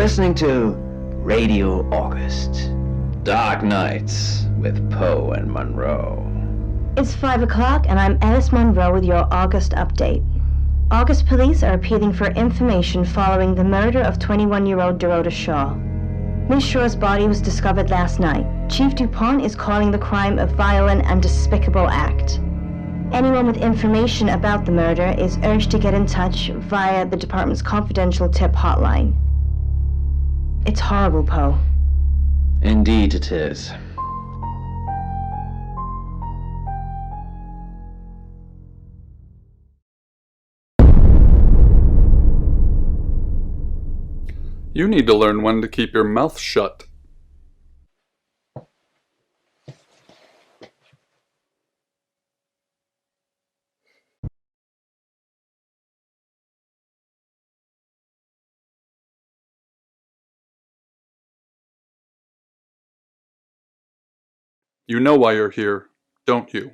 listening to Radio August. Dark Nights with Poe and Monroe. It's 5 o'clock and I'm Alice Monroe with your August update. August police are appealing for information following the murder of 21-year-old Dorota Shaw. Miss Shaw's body was discovered last night. Chief DuPont is calling the crime a violent and despicable act. Anyone with information about the murder is urged to get in touch via the department's confidential tip hotline. It's horrible, Poe. Indeed it is. You need to learn when to keep your mouth shut. You know why you're here, don't you?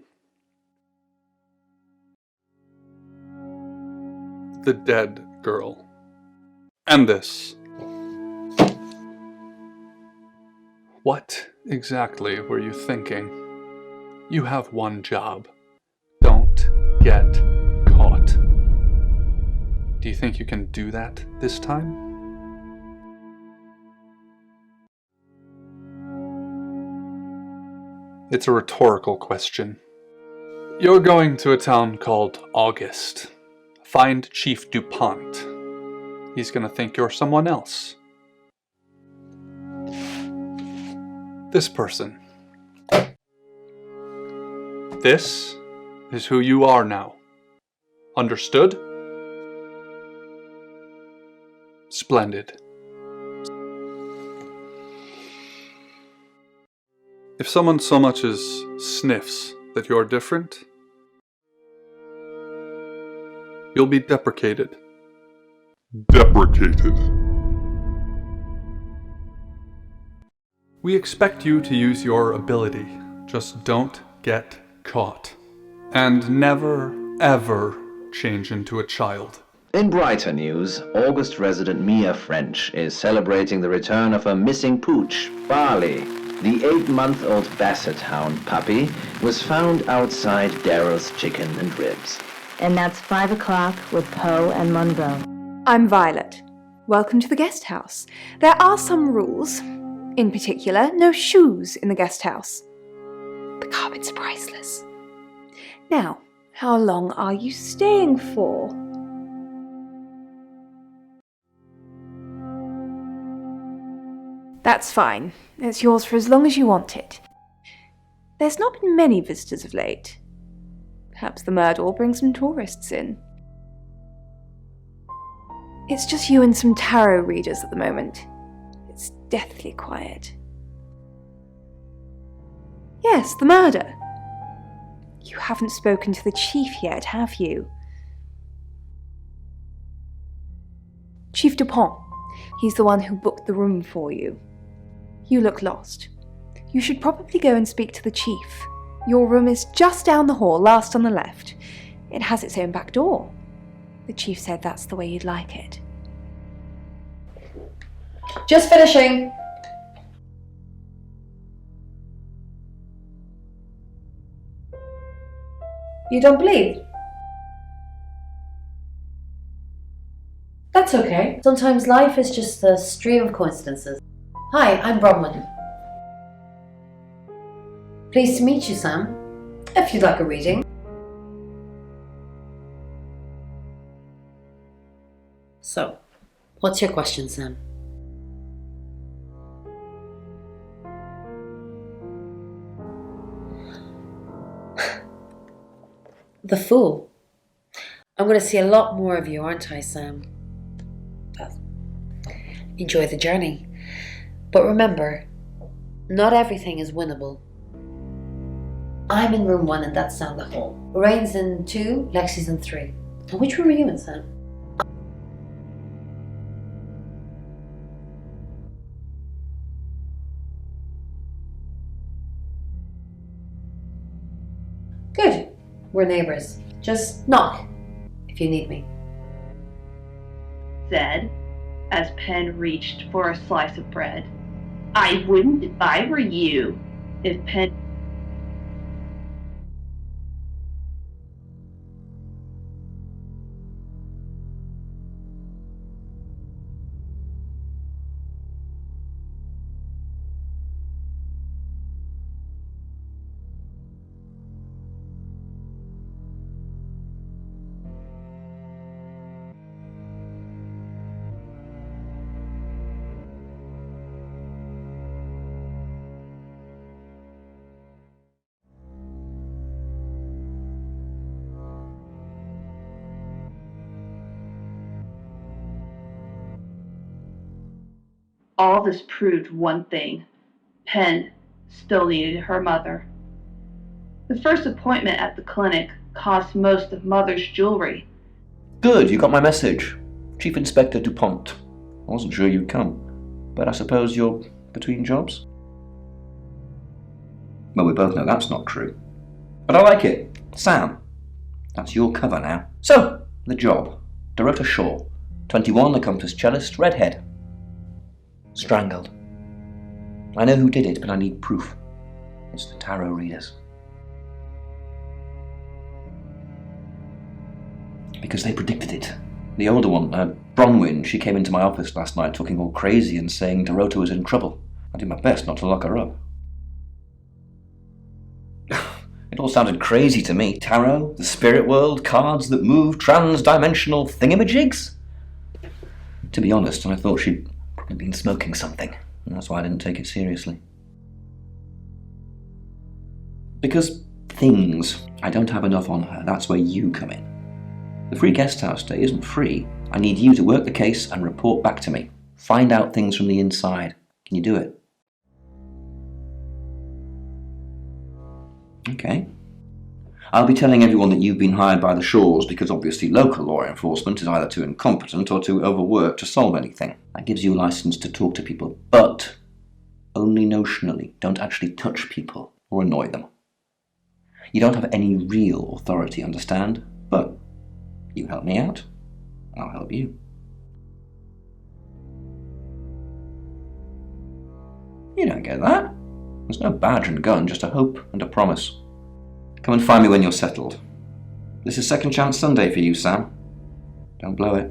The dead girl. And this. What exactly were you thinking? You have one job. Don't get caught. Do you think you can do that this time? It's a rhetorical question. You're going to a town called August. Find Chief DuPont. He's gonna think you're someone else. This person. This is who you are now. Understood? Splendid. If someone so much as sniffs that you're different, you'll be deprecated. Deprecated. We expect you to use your ability. Just don't get caught. And never, ever change into a child. In brighter news, August resident Mia French is celebrating the return of her missing pooch, Barley. The 8-month-old Basset Hound puppy was found outside Daryl's Chicken and Ribs. And that's 5 o'clock with Poe and Monroe. I'm Violet. Welcome to the guest house. There are some rules. In particular, no shoes in the guest house. The carpets are priceless. Now, how long are you staying for? That's fine. It's yours for as long as you want it. There's not been many visitors of late. Perhaps the murder will bring some tourists in. It's just you and some tarot readers at the moment. It's deathly quiet. Yes, the murder. You haven't spoken to the chief yet, have you? Chief DuPont. He's the one who booked the room for you. You look lost. You should probably go and speak to the chief. Your room is just down the hall, last on the left. It has its own back door. The chief said that's the way you'd like it. Just finishing. You don't believe? That's okay. Sometimes life is just a stream of coincidences. Hi, I'm Bronwyn. Pleased to meet you, Sam. If you'd like a reading. So, what's your question, Sam? The Fool. I'm going to see a lot more of you, aren't I, Sam? Well, enjoy the journey. But remember, not everything is winnable. I'm in room 1 and that's down the hall. Lorraine's in 2, Lexi's in 3. And which room are you in, Sam? Good. We're neighbours. Just knock if you need me. Said, as Penn reached for a slice of bread. I wouldn't if I were you. If Penn... All this proved one thing. Penn still needed her mother. The first appointment at the clinic cost most of Mother's jewelry. Good, you got my message. Chief Inspector DuPont. I wasn't sure you'd come, but I suppose you're between jobs? Well, we both know that's not true. But I like it. Sam. That's your cover now. So, the job. Dorota Shaw. 21, accomplished cellist, redhead. Strangled. I know who did it, but I need proof. It's the tarot readers. Because they predicted it. The older one, Bronwyn, she came into my office last night talking all crazy and saying Dorota was in trouble. I did my best not to lock her up. It all sounded crazy to me. Tarot, the spirit world, cards that move, trans-dimensional thingamajigs. To be honest, I thought she'd probably been smoking something, and that's why I didn't take it seriously. Because things, I don't have enough on her. That's where you come in. The free guest house stay isn't free. I need you to work the case and report back to me. Find out things from the inside. Can you do it? Okay. I'll be telling everyone that you've been hired by the Shaws because obviously local law enforcement is either too incompetent or too overworked to solve anything. That gives you a license to talk to people, but only notionally. Don't actually touch people or annoy them. You don't have any real authority, understand? But you help me out, I'll help you. You don't get that. There's no badge and gun, just a hope and a promise. Come and find me when you're settled. This is Second Chance Sunday for you, Sam. Don't blow it.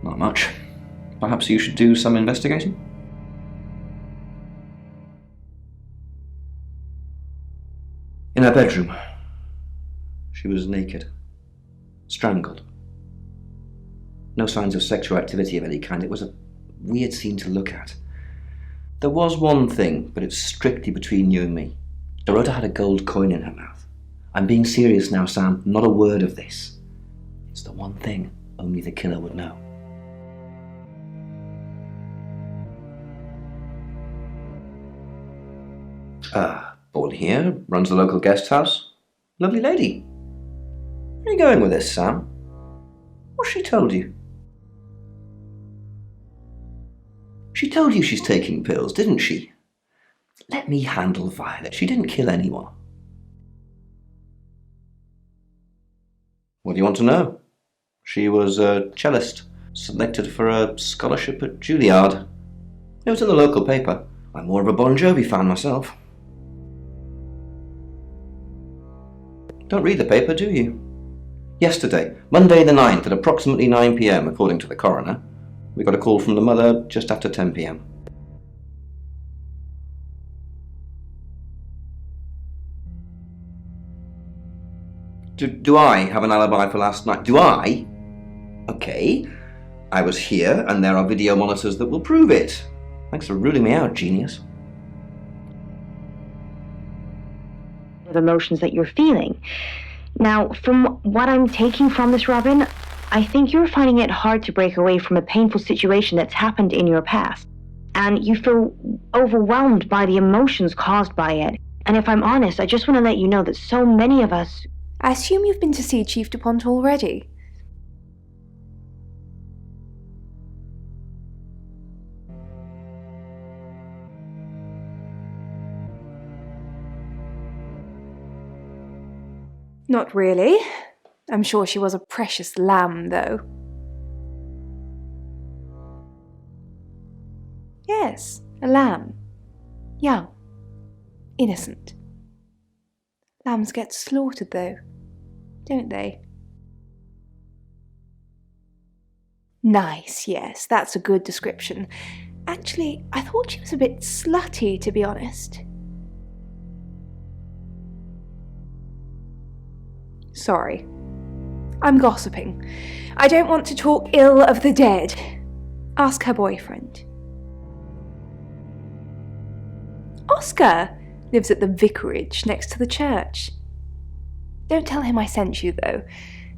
Not much. Perhaps you should do some investigating? In her bedroom. She was naked. Strangled. No signs of sexual activity of any kind. It was a weird scene to look at. There was one thing, but it's strictly between you and me. Dorota had a gold coin in her mouth. I'm being serious now, Sam. Not a word of this. It's the one thing only the killer would know. Born here, runs the local guest house. Lovely lady. Where are you going with this, Sam? What's she told you? She told you she's taking pills, didn't she? Let me handle Violet. She didn't kill anyone. What do you want to know? She was a cellist, selected for a scholarship at Juilliard. It was in the local paper. I'm more of a Bon Jovi fan myself. Don't read the paper, do you? Yesterday, Monday the 9th at approximately 9 p.m, according to the coroner, we got a call from the mother just after 10 p.m. Do I have an alibi for last night? Do I? Okay. I was here, and there are video monitors that will prove it. Thanks for ruling me out, genius. The emotions that you're feeling. Now, from what I'm taking from this, Robin, I think you're finding it hard to break away from a painful situation that's happened in your past. And you feel overwhelmed by the emotions caused by it. And if I'm honest, I just want to let you know that so many of us... I assume you've been to see Chief DuPont already. Not really. I'm sure she was a precious lamb, though. Yes, a lamb. Young. Innocent. Lambs get slaughtered, though, don't they? Nice, yes, that's a good description. Actually, I thought she was a bit slutty, to be honest. Sorry. I'm gossiping. I don't want to talk ill of the dead. Ask her boyfriend. Oscar lives at the vicarage next to the church. Don't tell him I sent you, though.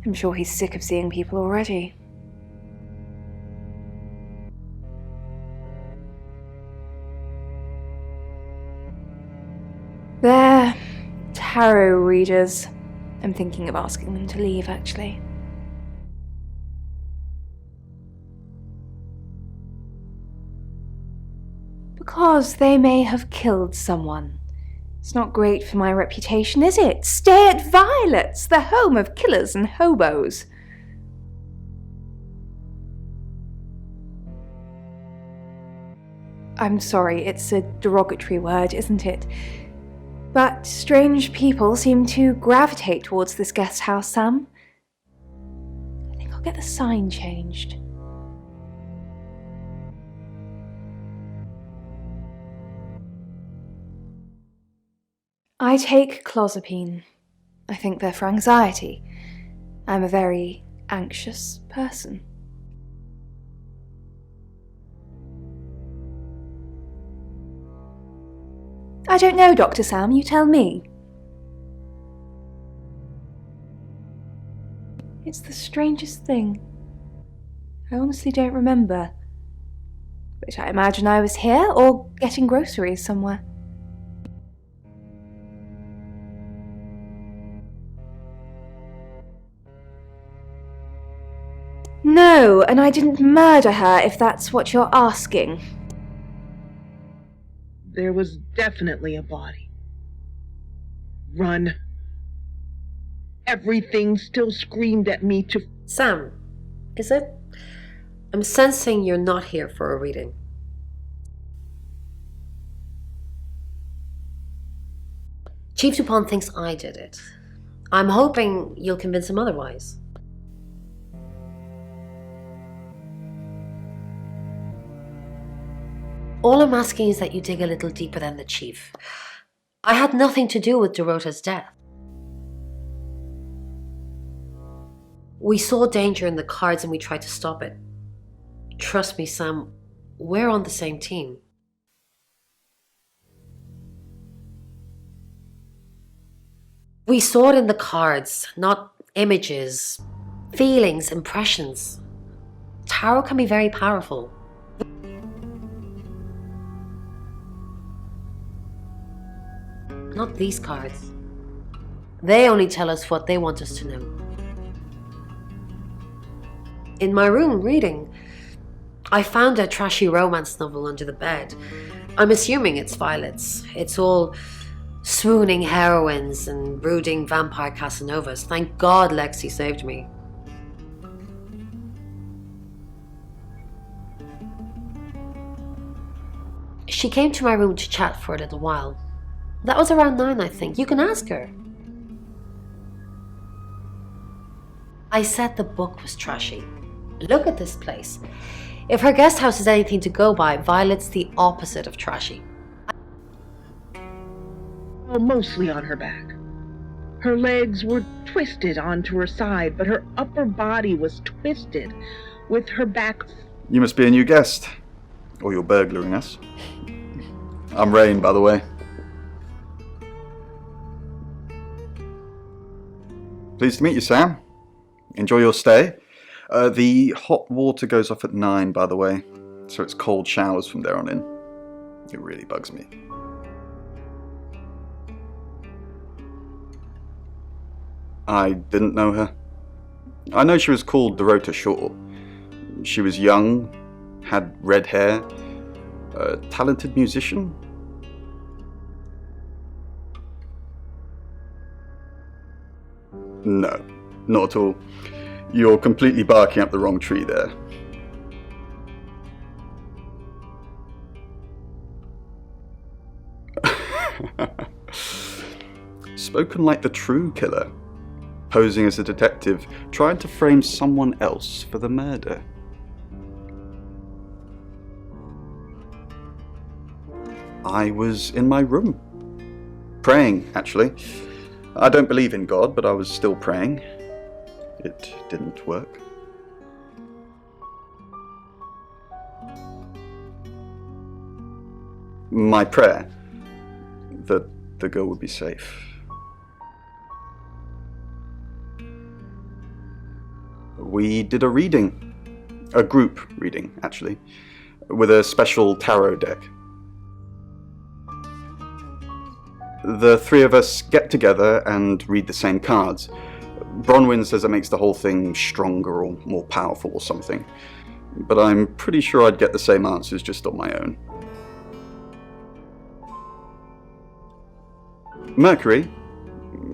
I'm sure he's sick of seeing people already. They're tarot readers. I'm thinking of asking them to leave, actually. Because they may have killed someone. It's not great for my reputation, is it? Stay at Violet's, the home of killers and hobos. I'm sorry, it's a derogatory word, isn't it? But strange people seem to gravitate towards this guest house, Sam. I think I'll get the sign changed. I take clozapine. I think they're for anxiety. I'm a very anxious person. I don't know, Dr. Sam, you tell me. It's the strangest thing. I honestly don't remember. But I imagine I was here or getting groceries somewhere. No, and I didn't murder her, if that's what you're asking. There was definitely a body. Run. Everything still screamed at me to... Sam, is it? I'm sensing you're not here for a reading. Chief Dupont thinks I did it. I'm hoping you'll convince him otherwise. All I'm asking is that you dig a little deeper than the chief. I had nothing to do with Dorota's death. We saw danger in the cards and we tried to stop it. Trust me, Sam, we're on the same team. We saw it in the cards, not images, feelings, impressions. Tarot can be very powerful. Not these cards. They only tell us what they want us to know. In my room reading, I found a trashy romance novel under the bed. I'm assuming it's Violet's. It's all swooning heroines and brooding vampire Casanovas. Thank God Lexi saved me. She came to my room to chat for a little while. That was around 9, I think. You can ask her. I said the book was trashy. Look at this place. If her guest house is anything to go by, Violet's the opposite of trashy. Well, mostly on her back. Her legs were twisted onto her side, but her upper body was twisted, with her back... You must be a new guest. Or you're burglaring us. I'm Rain, by the way. Pleased to meet you, Sam. Enjoy your stay. The hot water goes off at 9, by the way, so it's cold showers from there on in. It really bugs me. I didn't know her. I know she was called Dorota Shaw. She was young, had red hair, a talented musician. No, not at all. You're completely barking up the wrong tree there. Spoken like the true killer, posing as a detective, trying to frame someone else for the murder. I was in my room. Praying, actually. I don't believe in God, but I was still praying. It didn't work. My prayer, that the girl would be safe. We did a reading. A group reading, actually. With a special tarot deck. The three of us get together and read the same cards. Bronwyn says it makes the whole thing stronger or more powerful or something. But I'm pretty sure I'd get the same answers just on my own. Mercury,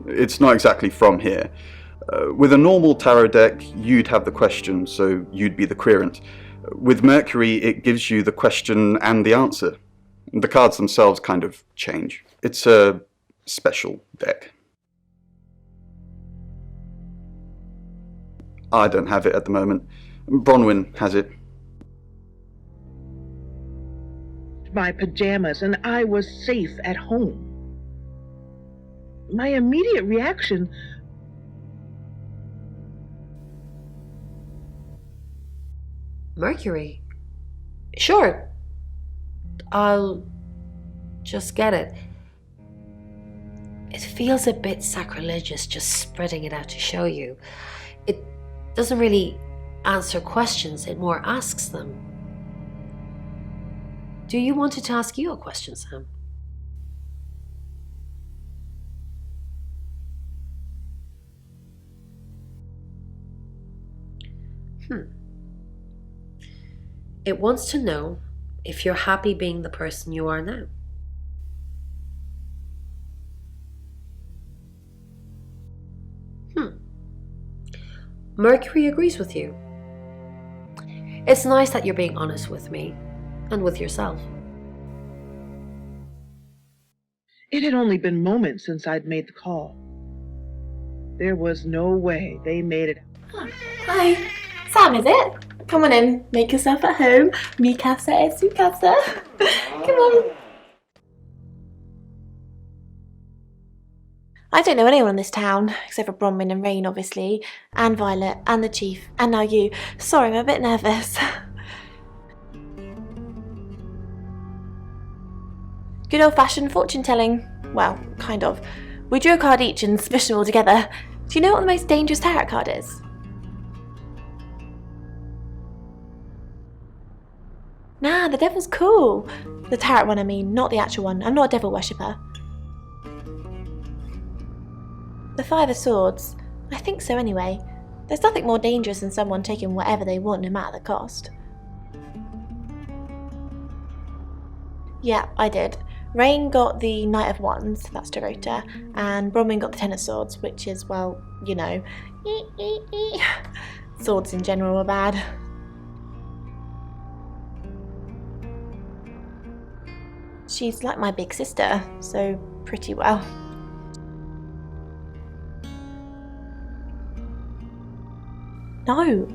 it's not exactly from here. With a normal tarot deck, you'd have the question, so you'd be the querent. With Mercury, it gives you the question and the answer. The cards themselves kind of change. It's a special deck. I don't have it at the moment. Bronwyn has it. My pajamas, and I was safe at home. My immediate reaction... Mercury? Sure. I'll just get it. It feels a bit sacrilegious just spreading it out to show you. It doesn't really answer questions, it more asks them. Do you want it to ask you a question, Sam? It wants to know if you're happy being the person you are now. Mercury agrees with you. It's nice that you're being honest with me and with yourself. It had only been moments since I'd made the call. There was no way they made it. Oh, hi. Sam, is it? Come on in. Make yourself at home. Mi casa es su casa. Come on. I don't know anyone in this town, except for Bronwyn and Rain, obviously, and Violet, and the Chief, and now you. Sorry, I'm a bit nervous. Good old-fashioned fortune-telling. Well, kind of. We drew a card each and smushed them all together. Do you know what the most dangerous tarot card is? Nah, the devil's cool. The tarot one, I mean, not the actual one. I'm not a devil worshipper. The Five of Swords. I think so anyway. There's nothing more dangerous than someone taking whatever they want no matter the cost. Yeah, I did. Rain got the Knight of Wands, that's Dorota, and Bronwyn got the Ten of Swords, which is, well, you know, swords in general are bad. She's like my big sister, so pretty well. No.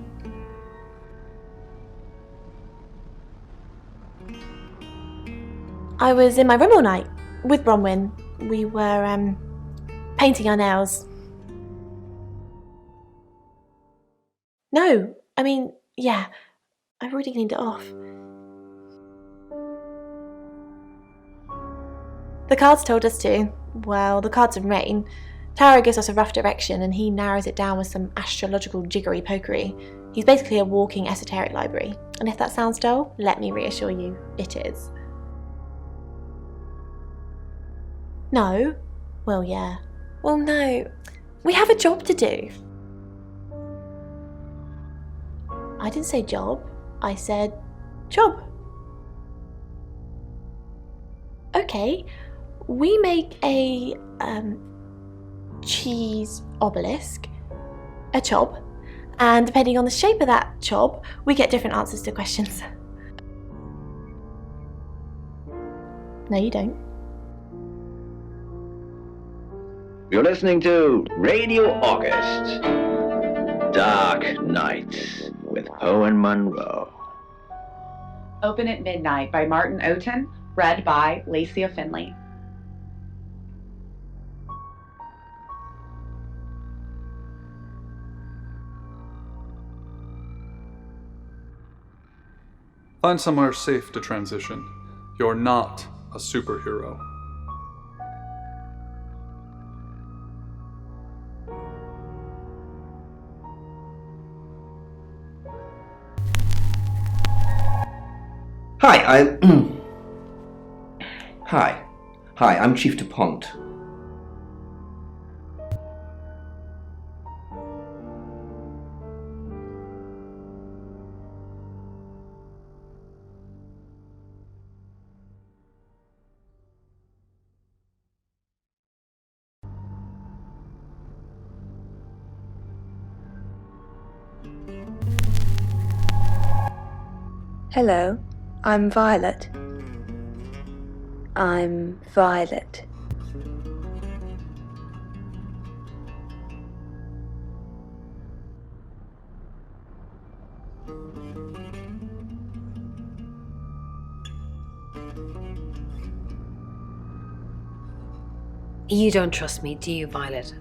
I was in my room all night with Bronwyn. We were painting our nails. No, I mean, yeah, I've already cleaned it off. The cards told us to. Well, the cards in Rain. Tarot gives us a rough direction and he narrows it down with some astrological jiggery-pokery. He's basically a walking esoteric library. And if that sounds dull, let me reassure you, it is. No? Well, yeah. Well, no. We have a job to do. I didn't say job. I said job. Okay. We make a, cheese obelisk, a chob, and depending on the shape of that chob, we get different answers to questions. No, you don't. You're listening to Radio August, Dark Nights with Poe and Monroe. Open at Midnight by Martin Oten, read by Lacia Finley. Find somewhere safe to transition. You're not a superhero. Hi, Hi, I'm Chief DuPont. Hello, I'm Violet. I'm Violet. You don't trust me, do you, Violet?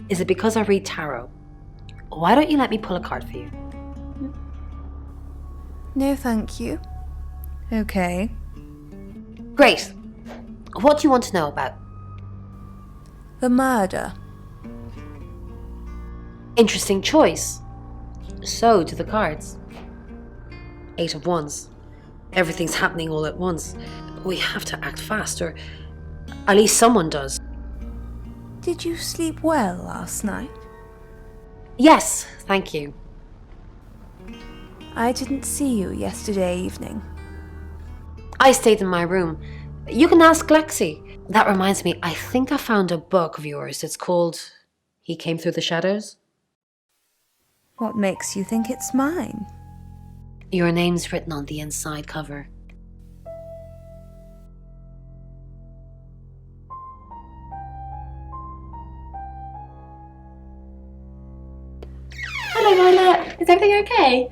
Is it because I read tarot? Why don't you let me pull a card for you? No, thank you. Okay. Great. What do you want to know about? The murder. Interesting choice. So do the cards. 8 of Wands. Everything's happening all at once. We have to act fast, or at least someone does. Did you sleep well last night? Yes, thank you. I didn't see you yesterday evening. I stayed in my room. You can ask Lexi. That reminds me, I think I found a book of yours. It's called He Came Through the Shadows. What makes you think it's mine? Your name's written on the inside cover. Hello, Violet. Is everything okay?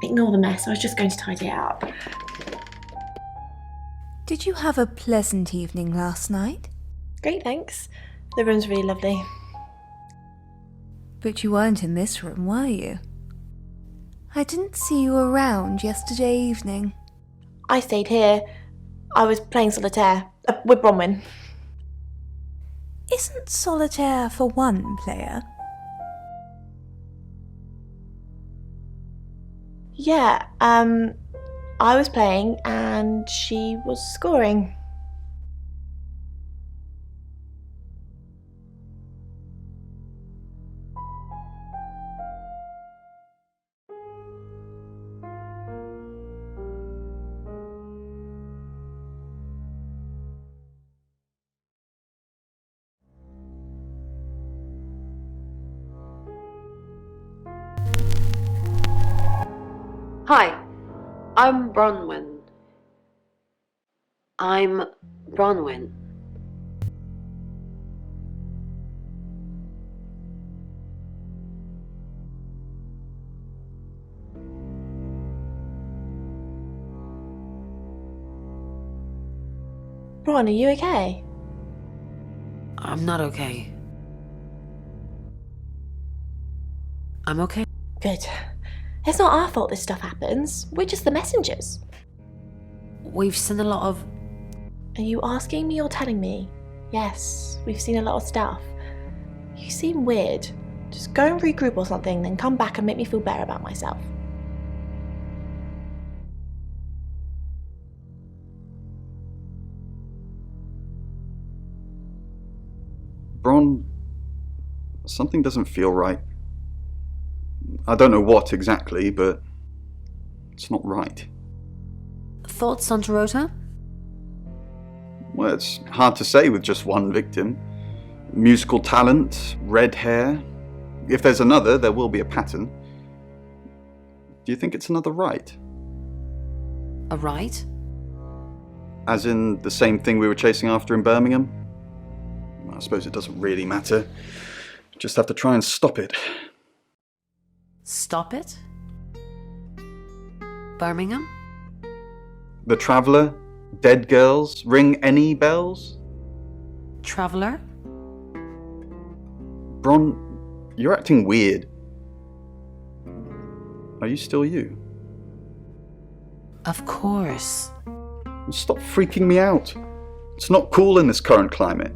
Ignore the mess. I was just going to tidy it up. Did you have a pleasant evening last night? Great, thanks. The room's really lovely. But you weren't in this room, were you? I didn't see you around yesterday evening. I stayed here. I was playing solitaire with Bronwyn. Isn't solitaire for one player? Yeah, I was playing and she was scoring. Hi, I'm Bronwyn. Bron, are you okay? I'm not okay. I'm okay. Good. It's not our fault this stuff happens. We're just the messengers. We've seen a lot of... Are you asking me or telling me? Yes, we've seen a lot of stuff. You seem weird. Just go and regroup or something, then come back and make me feel better about myself. Bron, something doesn't feel right. I don't know what exactly, but it's not right. Thoughts on Dorota? Well, it's hard to say with just one victim. musical talent, red hair. If there's another, there will be a pattern. Do you think it's another right? A right? As in the same thing we were chasing after in Birmingham? I suppose it doesn't really matter. Just have to try and stop it. Stop it? Birmingham? The Traveller? Dead girls? Ring any bells? Traveller? Bron, you're acting weird. Are you still you? Of course. Well, stop freaking me out. It's not cool in this current climate.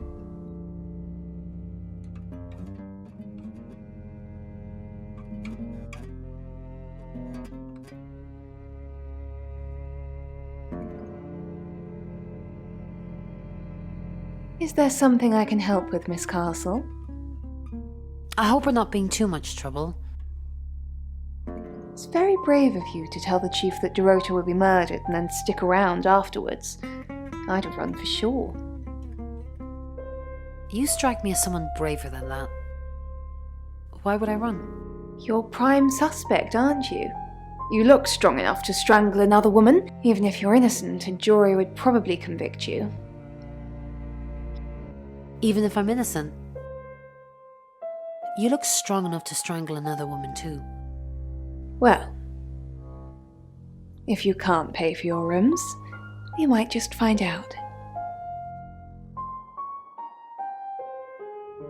Is there something I can help with, Miss Castle? I hope we're not being too much trouble. It's very brave of you to tell the chief that Dorota will be murdered and then stick around afterwards. I'd have run for sure. You strike me as someone braver than that. Why would I run? You're prime suspect, aren't you? You look strong enough to strangle another woman. Even if you're innocent, a jury would probably convict you. Even if I'm innocent? You look strong enough to strangle another woman too. Well, if you can't pay for your rooms, you might just find out.